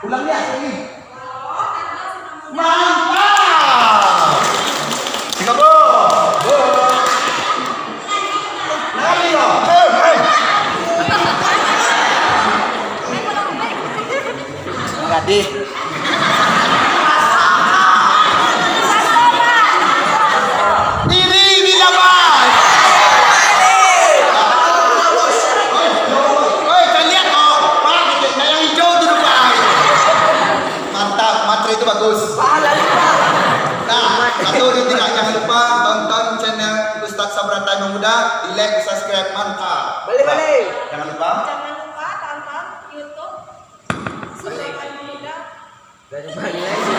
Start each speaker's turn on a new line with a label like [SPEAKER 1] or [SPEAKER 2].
[SPEAKER 1] Ulang ya, lagi. Mantap. Tiga gol. Lagi loh. Gadi. Diri di lawan. Oi, kalian lihat oh, Pak, yang hijau itu depan. Mantap, materi itu bagus. Nah, satu dan tiga jangan lupa tonton channel Ustadz Sabrata Memuda, di like, di subscribe, mantap.
[SPEAKER 2] Balik.
[SPEAKER 1] Jangan lupa.
[SPEAKER 3] Jangan lupa tonton YouTube Sabrata Memuda.
[SPEAKER 2] Dari mana?